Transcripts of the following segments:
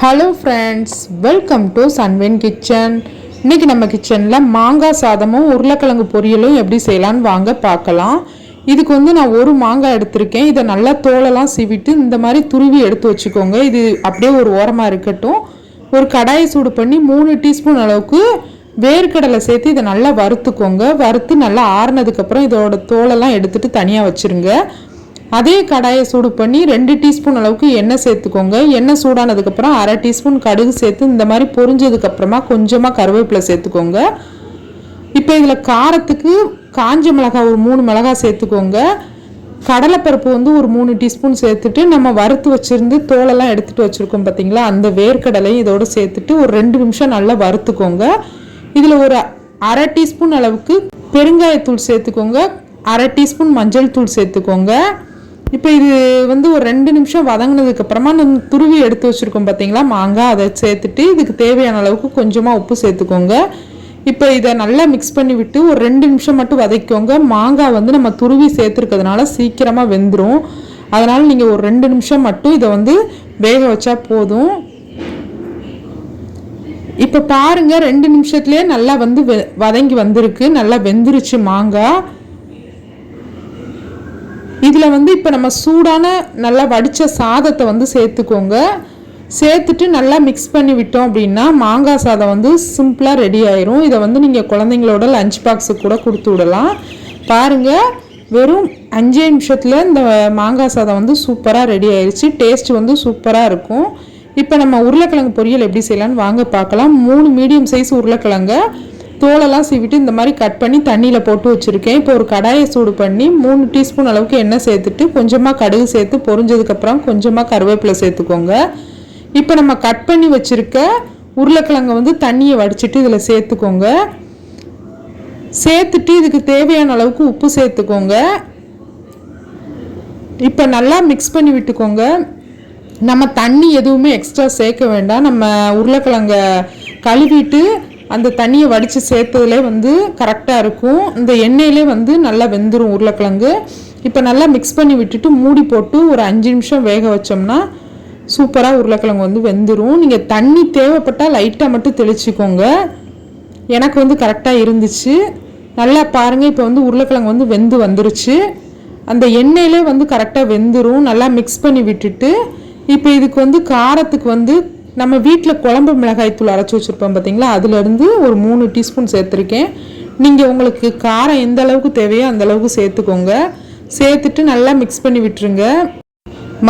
Hello friends, welcome to சன்வின் kitchen. இன்றைக்கி நம்ம கிச்சனில் மாங்காய் சாதமும் உருளைக்கிழங்கு பொரியலும் எப்படி செய்யலான்னு வாங்க பார்க்கலாம். இதுக்கு நான் ஒரு மாங்காய் எடுத்திருக்கேன். இதை நல்லா தோலெல்லாம் சீவிட்டு இந்த மாதிரி துருவி எடுத்து வச்சுக்கோங்க. இது அப்படியே ஒரு ஓரமாக இருக்கட்டும். ஒரு கடாயை சூடு பண்ணி 3 டீஸ்பூன் அளவுக்கு வேர்க்கடலை சேர்த்து இதை நல்லா வறுத்துக்கோங்க. வறுத்து நல்லா ஆறுனதுக்கப்புறம் இதோட தோலெல்லாம் எடுத்துகிட்டு தனியாக வச்சுருங்க. அதே கடாயை சூடு பண்ணி 2 டீஸ்பூன் அளவுக்கு எண்ணெய் சேர்த்துக்கோங்க. எண்ணெய் சூடானதுக்கப்புறம் 1/2 டீஸ்பூன் கடுகு சேர்த்து இந்த மாதிரி பொரிஞ்சதுக்கப்புறமா கொஞ்சமாக கருவேப்பிலை சேர்த்துக்கோங்க. இப்போ இதில் காரத்துக்கு காஞ்ச மிளகாய் ஒரு 3 மிளகாய் சேர்த்துக்கோங்க. கடலைப்பருப்பு ஒரு 3 டீஸ்பூன் சேர்த்துட்டு நம்ம வறுத்து வச்சுருந்து தோலெல்லாம் எடுத்துகிட்டு வச்சுருக்கோம் பார்த்தீங்களா, அந்த வேர்க்கடலையும் இதோடு சேர்த்துட்டு ஒரு 2 நிமிஷம் நல்லா வறுத்துக்கோங்க. இதில் ஒரு 1/2 டீஸ்பூன் அளவுக்கு பெருங்காயத்தூள் சேர்த்துக்கோங்க. 1/2 டீஸ்பூன் மஞ்சள் தூள் சேர்த்துக்கோங்க. இப்போ இது ஒரு 2 நிமிஷம் வதங்கினதுக்கப்புறமா நம்ம துருவி எடுத்து வச்சுருக்கோம் பார்த்தீங்களா மாங்காய், அதை சேர்த்துட்டு இதுக்கு தேவையான அளவுக்கு கொஞ்சமாக உப்பு சேர்த்துக்கோங்க. இப்போ இதை நல்லா மிக்ஸ் பண்ணி விட்டு ஒரு 2 நிமிஷம் மட்டும் வதக்கிக்கோங்க. மாங்காய் நம்ம துருவி சேர்த்துருக்கிறதுனால சீக்கிரமாக வெந்துடும். அதனால் நீங்கள் ஒரு 2 நிமிஷம் மட்டும் இதை வேக வச்சா போதும். இப்போ பாருங்கள், 2 நிமிஷத்துலேயே நல்லா வதங்கி வந்திருக்கு, நல்லா வெந்துருச்சு மாங்காய். இதில் இப்போ நம்ம சூடான நல்லா வடித்த சாதத்தை சேர்த்துக்கோங்க. சேர்த்துட்டு நல்லா மிக்ஸ் பண்ணி விட்டோம் அப்படின்னா மாங்காய் சாதம் சிம்பிளாக ரெடி ஆயிரும். இதை நீங்கள் குழந்தைங்களோட லஞ்ச் பாக்ஸுக்கு கூட கொடுத்து விடலாம். பாருங்கள், வெறும் 5 நிமிஷத்தில் இந்த மாங்காய் சாதம் சூப்பராக ரெடி ஆயிடுச்சு. டேஸ்ட் சூப்பராக இருக்கும். இப்போ நம்ம உருளைக்கிழங்கு பொரியல் எப்படி செய்யலான்னு வாங்க பார்க்கலாம். 3 மீடியம் சைஸ் உருளைக்கிழங்க தோலெல்லாம் சீவிட்டு இந்த மாதிரி கட் பண்ணி தண்ணியில் போட்டு வச்சுருக்கேன். இப்போ ஒரு கடாயை சூடு பண்ணி 3 டீஸ்பூன் அளவுக்கு எண்ணெய் சேர்த்துட்டு கொஞ்சமாக கடுகு சேர்த்து பொரிஞ்சதுக்கப்புறம் கொஞ்சமாக கருவேப்பிலை சேர்த்துக்கோங்க. இப்போ நம்ம கட் பண்ணி வச்சுருக்க உருளைக்கிழங்கை தண்ணியை வடிச்சிட்டு இதில் சேர்த்துக்கோங்க. சேர்த்துட்டு இதுக்கு தேவையான அளவுக்கு உப்பு சேர்த்துக்கோங்க. இப்போ நல்லா மிக்ஸ் பண்ணி விட்டுக்கோங்க. நம்ம தண்ணி எதுவுமே எக்ஸ்ட்ரா சேர்க்க வேண்டாம். நம்ம உருளைக்கிழங்க கழுவிட்டு அந்த தண்ணியை வடித்து சேர்த்ததுலே கரெக்டாக இருக்கும். இந்த எண்ணெயிலே நல்லா வெந்துடும் உருளைக்கிழங்கு. இப்போ நல்லா மிக்ஸ் பண்ணி விட்டுட்டு மூடி போட்டு ஒரு 5 நிமிஷம் வேக வச்சோம்னா சூப்பராக உருளைக்கிழங்கு வெந்துடும். நீங்கள் தண்ணி தேவைப்பட்டால் லைட்டாக மட்டும் தெளிச்சிக்கோங்க. எனக்கு கரெக்டாக இருந்துச்சு. நல்லா பாருங்கள், இப்போ உருளைக்கிழங்கு வெந்து வந்துருச்சு. அந்த எண்ணெயிலே கரெக்டாக வெந்துடும். நல்லா மிக்ஸ் பண்ணி விட்டுட்டு இப்போ இதுக்கு காரத்துக்கு நம்ம வீட்டில் குழம்பு மிளகாய் தூள் அரைச்சி வச்சுருப்போம் பார்த்தீங்களா, அதுலேருந்து ஒரு 3 டீஸ்பூன் சேர்த்துருக்கேன். நீங்கள் உங்களுக்கு காரம் எந்த அளவுக்கு தேவையோ அந்த அளவுக்கு சேர்த்துக்கோங்க. சேர்த்துட்டு நல்லா மிக்ஸ் பண்ணி விட்டுருங்க.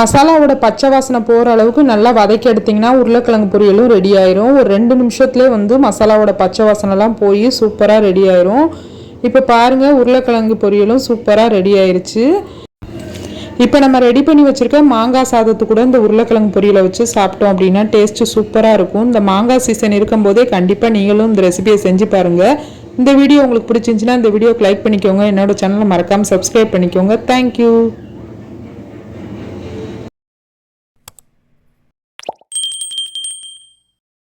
மசாலாவோட பச்சை வாசனை போகிற அளவுக்கு நல்லா வதக்கி எடுத்திங்கன்னா உருளைக்கிழங்கு பொரியலும் ரெடி ஆயிரும். ஒரு 2 நிமிஷத்துலேயே மசாலாவோட பச்சை வாசனைலாம் போய் சூப்பராக ரெடி ஆயிரும். இப்போ பாருங்கள், உருளைக்கிழங்கு பொரியலும் சூப்பராக ரெடி ஆயிடுச்சு. இப்போ நம்ம ரெடி பண்ணி வச்சுருக்க மாங்காய் சாதத்து கூட இந்த உருளைக்கிழங்கு பொரியலை வச்சு சாப்பிட்டோம் அப்படின்னா டேஸ்ட்டு சூப்பராக இருக்கும். இந்த மாங்காய் சீசன் இருக்கும்போதே கண்டிப்பாக நீங்களும் இந்த ரெசிபியை செஞ்சு பாருங்கள். இந்த வீடியோ உங்களுக்கு பிடிச்சிருந்துச்சுன்னா இந்த வீடியோக்கு லைக் பண்ணிக்கோங்க. என்னோட சேனலை மறக்காமல் சப்ஸ்கிரைப் பண்ணிக்கோங்க. தேங்க்யூ.